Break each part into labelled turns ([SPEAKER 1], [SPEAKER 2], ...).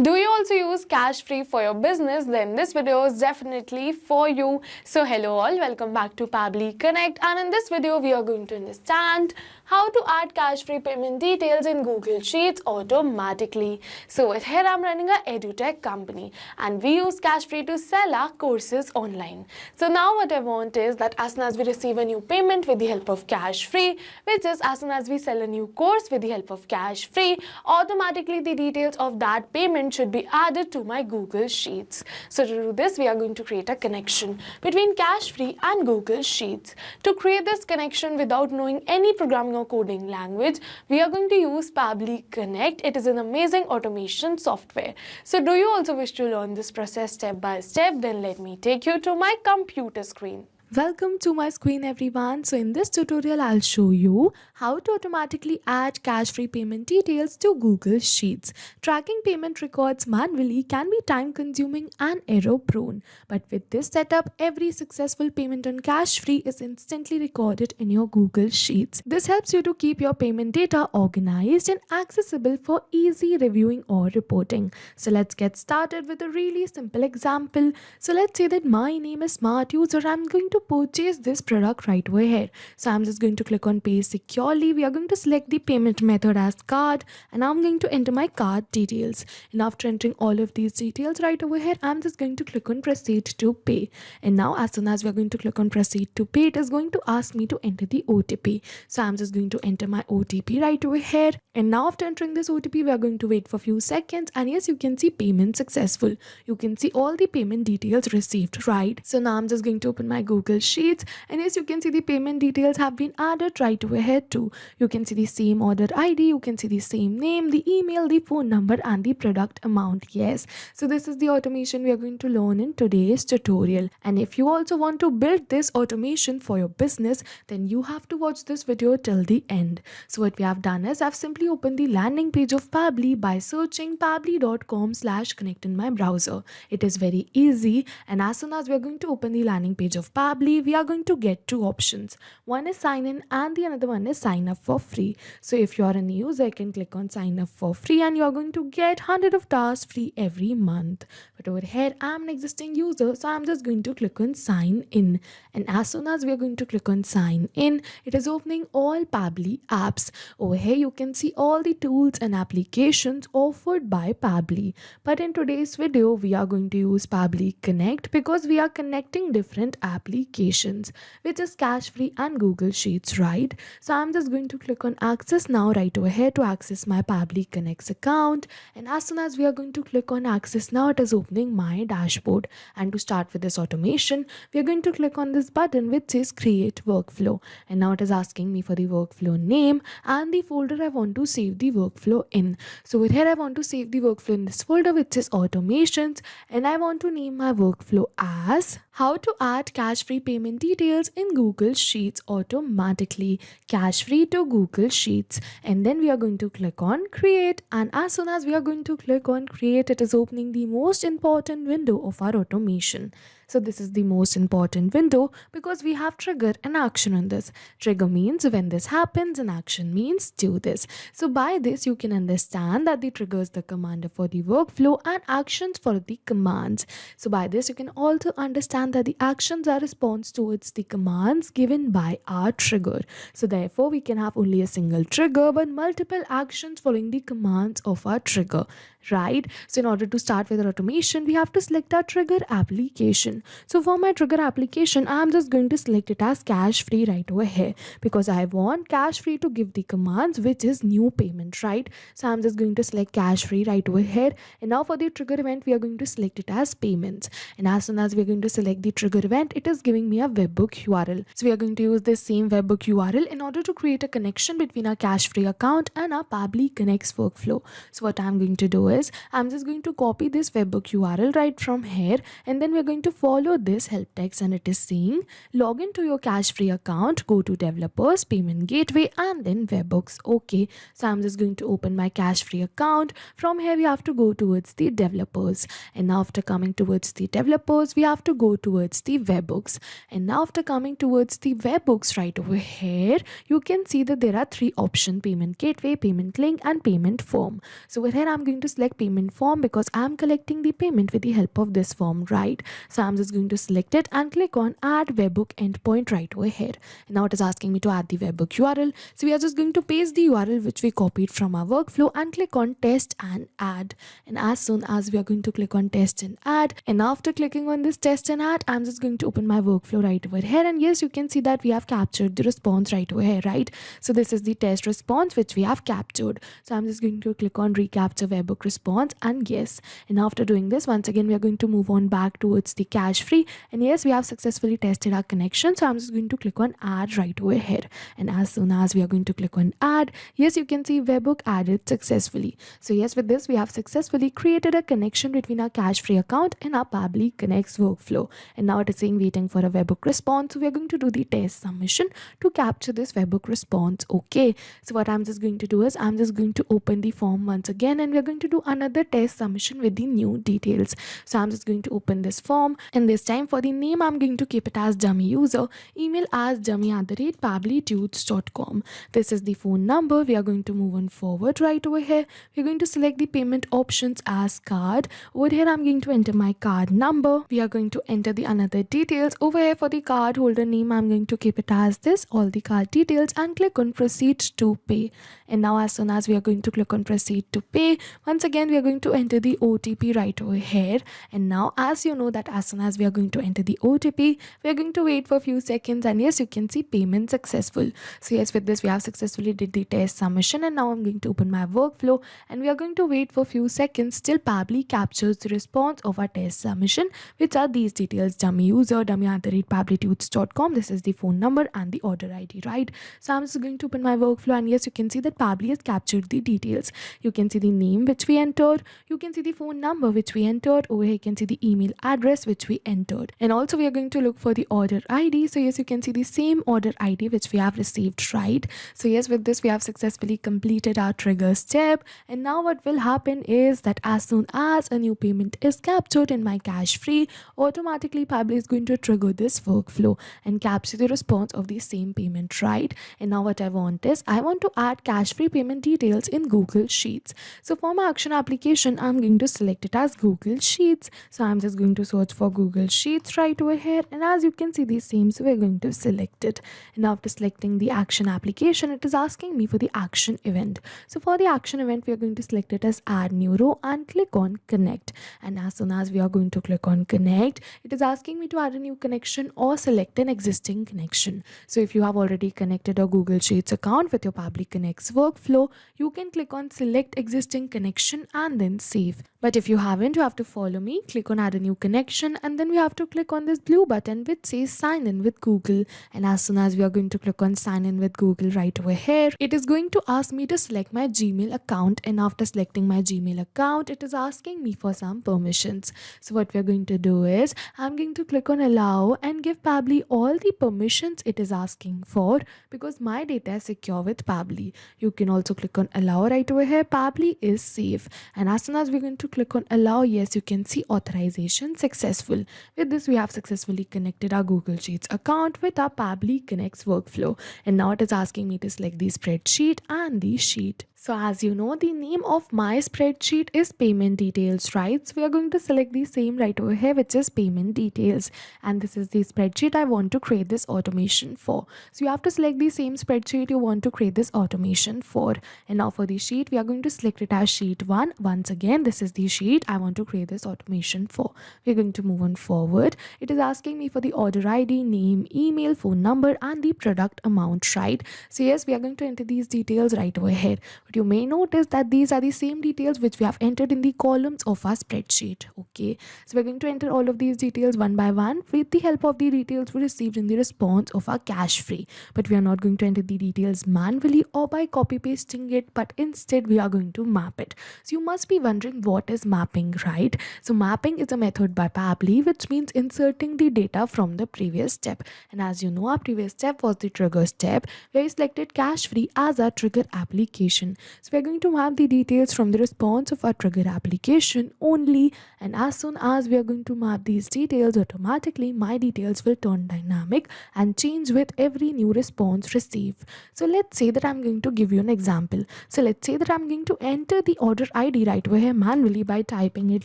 [SPEAKER 1] Do you also use Cashfree for your business? Then this video is definitely for you. So hello all, welcome back to Pabbly Connect, and in this video we are going to understand how to add Cashfree payment details in Google Sheets automatically. So here I'm running a Edutech company and we use Cashfree to sell our courses online. So now what I want is that as soon as we receive a new payment with the help of Cashfree, which is as soon as we sell a new course with the help of Cashfree, automatically the details of that payment should be added to my Google Sheets. So to do this, we are going to create a connection between Cashfree and Google Sheets. To create this connection without knowing any programming or coding language, we are going to use Pabbly Connect. It is an amazing automation software. So do you also wish to learn this process step by step? Then let me take you to my computer screen.
[SPEAKER 2] Welcome to my screen everyone. So in this tutorial I'll show you how to automatically add Cashfree payment details to Google Sheets. Tracking payment records manually can be time consuming and error prone, but with this setup every successful payment on Cashfree is instantly recorded in your Google Sheets. This helps you to keep your payment data organized and accessible for easy reviewing or reporting. So let's get started with a really simple example. So let's say that my name is Smart User. I'm going to purchase this product right over here. So I'm just going to click on pay securely. We are going to select the payment method as card, and I'm going to enter my card details. And after entering all of these details right over here, I'm just going to click on proceed to pay. And now as soon as we're going to click on proceed to pay, it is going to ask me to enter the OTP. So I'm just going to enter my OTP right over here. And now after entering this OTP, we are going to wait for a few seconds, and yes, you can see payment successful. You can see all the payment details received, right? So now I'm just going to open my Google Sheets, and yes, you can see the payment details have been added right over here too. You can see the same order ID, you can see the same name, the email, the phone number, and the product amount. Yes, so this is the automation we are going to learn in today's tutorial. And if you also want to build this automation for your business, then you have to watch this video till the end. So what we have done is I've simply opened the landing page of Pabbly by searching pabbly.com/connect in my browser. It is very easy, and as soon as we are going to open the landing page of Pabbly, we are going to get two options. One is sign in and the another one is sign up for free. So if you are a new user, you can click on sign up for free and you are going to get 100 of tasks free every month. But over here I'm an existing user, so I'm just going to click on sign in. And as soon as we are going to click on sign in, it is opening all Pabbly apps. Over here you can see all the tools and applications offered by Pabbly. But in today's video we are going to use Pabbly Connect because we are connecting different applications, which is Cashfree and Google Sheets, right? So I'm just going to click on access now right over here to access my Pabbly Connect account. And as soon as we are going to click on access now, it is opening my dashboard. And to start with this automation, we are going to click on this button which says create workflow. And now it is asking me for the workflow name and the folder I want to save the workflow in. So over here I want to save the workflow in this folder which says automations, and I want to name my workflow as how to add Cashfree payment details in Google Sheets automatically. Cashfree to Google Sheets. And then we are going to click on create, and as soon as we are going to click on create, it is opening the most important window of our automation. So this is the most important window because we have trigger and action on this. Trigger means when this happens and action means do this. So by this you can understand that the trigger is the commander for the workflow and actions for the commands. So by this you can also understand that the actions are response towards the commands given by our trigger. So therefore we can have only a single trigger but multiple actions following the commands of our trigger, right? So in order to start with our automation, we have to select our trigger application. So for my trigger application, I'm just going to select it as Cashfree right over here because I want Cashfree to give the commands which is new payment, right? So I'm just going to select Cashfree right over here. And now for the trigger event, we are going to select it as payments. And as soon as we're going to select the trigger event, it is giving me a webhook URL. So we are going to use this same webhook URL in order to create a connection between our Cashfree account and our Pabbly Connect's workflow. So what I'm going to do is I'm just going to copy this webhook URL right from here, and then we're going to follow this help text, and it is saying log into your Cashfree account, go to developers, payment gateway, and then webhooks. Okay, so I'm just going to open my Cashfree account. From here we have to go towards the developers, and now after coming towards the developers we have to go towards the webhooks. And now after coming towards the webhooks, right over here you can see that there are three options: payment gateway, payment link, and payment form. So over here I'm going to select payment form because I'm collecting the payment with the help of this form, right? So I'm just going to select it and click on add webhook endpoint right over here. And now it is asking me to add the webhook URL. So we are just going to paste the URL which we copied from our workflow and click on test and add. And as soon as we are going to click on test and add, and after clicking on this test and add, I'm just going to open my workflow right over here. And yes, you can see that we have captured the response right over here, right? So this is the test response which we have captured. So I'm just going to click on recapture webhook response, and yes. And after doing this, once again we are going to move on back towards the Cashfree, and yes, we have successfully tested our connection. So I'm just going to click on add right over here. And as soon as we are going to click on add, yes, you can see webhook added successfully. So yes, with this we have successfully created a connection between our Cashfree account and our Pabbly Connect's workflow. And now it is saying waiting for a webhook response. So we are going to do the test submission to capture this webhook response. Okay, so what I'm just going to do is I'm just going to open the form once again, and we're going to do another test submission with the new details. So I'm just going to open this form, and this time for the name I'm going to keep it as dummy user, email as dummy@pabblytudes.com. This is the phone number. We are going to move on forward right over here. We're going to select the payment options as card. Over here I'm going to enter my card number. We are going to enter the another details. Over here for the card holder name I'm going to keep it as this, all the card details, and click on proceed to pay. And now as soon as we are going to click on proceed to pay, once again we are going to enter the OTP right over here. And now as you know that as soon as we are going to enter the OTP, we are going to wait for a few seconds, and yes, you can see payment successful. So yes, with this we have successfully did the test submission, and now I'm going to open my workflow, and we are going to wait for a few seconds till Pabbly captures the response of our test submission, which are these details: dummy user, dummy@pabblytudes.com. This is the phone number and the order ID, right? So I'm just going to open my workflow, and yes, you can see that Pabbly has captured the details. You can see the name which we entered, you can see the phone number which we entered. Over here you can see the email address which we entered, and also we are going to look for the order ID. So yes, you can see the same order ID which we have received, right? So yes, with this we have successfully completed our trigger step, and now what will happen is that as soon as a new payment is captured in my Cashfree, automatically Pabbly is going to trigger this workflow and capture the response of the same payment, right? And now what I want is I want to add Cashfree payment details in Google Sheets. So for my action application I'm going to select it as Google Sheets. So I'm just going to search for Google Sheets right over here, and as you can see the same, so we're going to select it. And after selecting the action application, it is asking me for the action event. So for the action event we are going to select it as add new row and click on connect. And as soon as we are going to click on connect, it is asking me to add a new connection or select an existing connection. So if you have already connected a Google Sheets account with your Pabbly Connect's workflow, you can click on select existing connection and then save. But if you haven't, you have to follow me, click on add a new connection, and then we have to click on this blue button which says sign in with Google. And as soon as we are going to click on sign in with Google right over here, it is going to ask me to select my Gmail account, and after selecting my Gmail account, it is asking me for some permissions. So what we are going to do is I'm going to click on allow and give Pabbly all the permissions it is asking for, because my data is secure with Pabbly. You can also click on allow right over here. Pabbly is safe. And as soon as we're going to click on allow, yes, you can see authorization successful. With this we have successfully connected our Google Sheets account with our Pabbly Connect's workflow, and now it is asking me to select the spreadsheet and the sheet. So as you know, the name of my spreadsheet is payment details, right? So we are going to select the same right over here, which is payment details, and this is the spreadsheet I want to create this automation for. So you have to select the same spreadsheet you want to create this automation for. And now for the sheet, we are going to select it as sheet 1. Once again, this is the sheet I want to create this automation for. We're going to move on forward. It is asking me for the order ID, name, email, phone number, and the product amount, right? So yes, we are going to enter these details right over here. But you may notice that these are the same details which we have entered in the columns of our spreadsheet. Okay, so we're going to enter all of these details one by one with the help of the details we received in the response of our Cashfree. But we are not going to enter the details manually or by copy pasting it, but instead we are going to map it. So you must be wondering what is mapping, right? So mapping is a method by Pabbly which means inserting the data from the previous step. And as you know, our previous step was the trigger step where we selected Cashfree as our trigger application. So we're going to map the details from the response of our trigger application only, and as soon as we are going to map these details, automatically my details will turn dynamic and change with every new response received. So let's say that I'm going to give you an example. So let's say that I'm going to enter the order ID right over here manually by typing it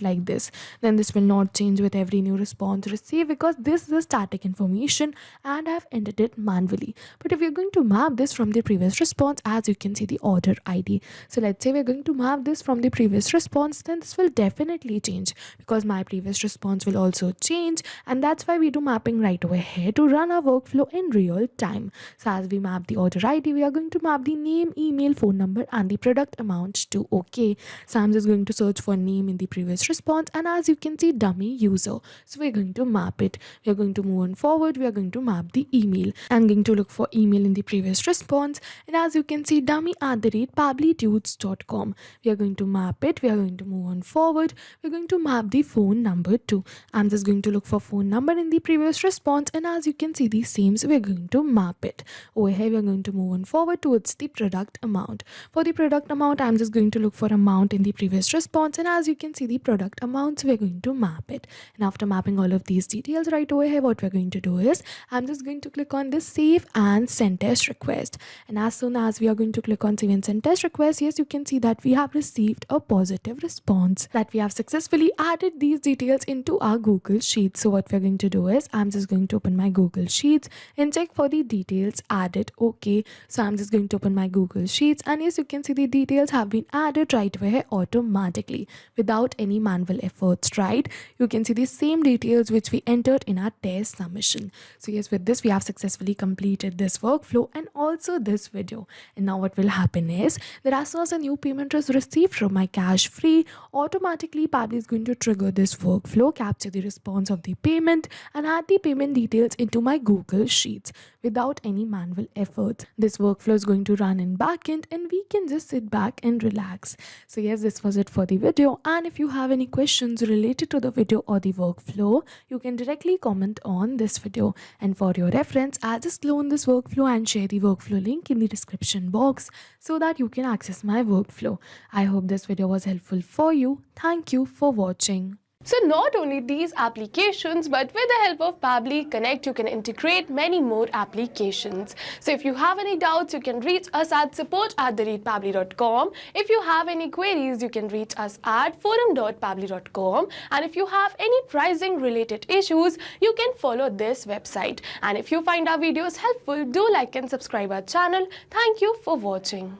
[SPEAKER 2] like this. Then this will not change with every new response received because this is a static information and I've entered it manually. But if you're going to map this from the previous response, as you can see the order ID. So let's say we're going to map this from the previous response, then this will definitely change because my previous response will also change, and that's why we do mapping right over here to run our workflow in real time. So as we map the order ID, we are going to map the name, email, phone number and the product amount to OK. So I'm just going to search for name in the previous response, and as you can see dummy user. So we're going to map it. We're going to move on forward. We are going to map the email. I'm going to look for email in the previous response, and as you can see dummy@pabblytudes.com. We are going to map it. We are going to move on forward. We're going to map the phone number too. I'm just going to look for phone number in the previous response, and as you can see the same, so we're going to map it. Over here we are going to move on forward towards the product amount. For the product amount, I'm just going to look for amount in the previous response, and as you can see the product amount, so we're going to map it. And after mapping all of these details right over here, what we're going to do is I'm just going to click on this save and send test request. And as soon as we are going to click on save and send test request, yes, you can see that we have received a positive response that we have successfully added these details into our Google Sheets. So what we're going to do is I'm just going to open my Google Sheets and check for the details added. Okay, so I'm just going to open my Google Sheets, and yes, you can see the details have been added right over here automatically without any manual efforts, right? You can see the same details which we entered in our test submission. So yes, with this we have successfully completed this workflow and also this video. And now what will happen is that as soon as a new payment is received from my Cashfree, automatically Pabbly is going to trigger this workflow, capture the response of the payment and add the payment details into my Google Sheets without any manual effort. This workflow is going to run in backend and we can just sit back and relax. So yes, this was it for the video, and if you have any questions related to the video or the workflow, you can directly comment on this video. And for your reference, I'll just clone this workflow and share the workflow link in the description box so that you can access my workflow. I hope this video was helpful for you. Thank you for watching.
[SPEAKER 1] So not only these applications, but with the help of Pabbly Connect, you can integrate many more applications. So if you have any doubts, you can reach us at support@pabbly.com. If you have any queries, you can reach us at forum.pabbly.com. And if you have any pricing related issues, you can follow this website. And if you find our videos helpful, do like and subscribe our channel. Thank you for watching.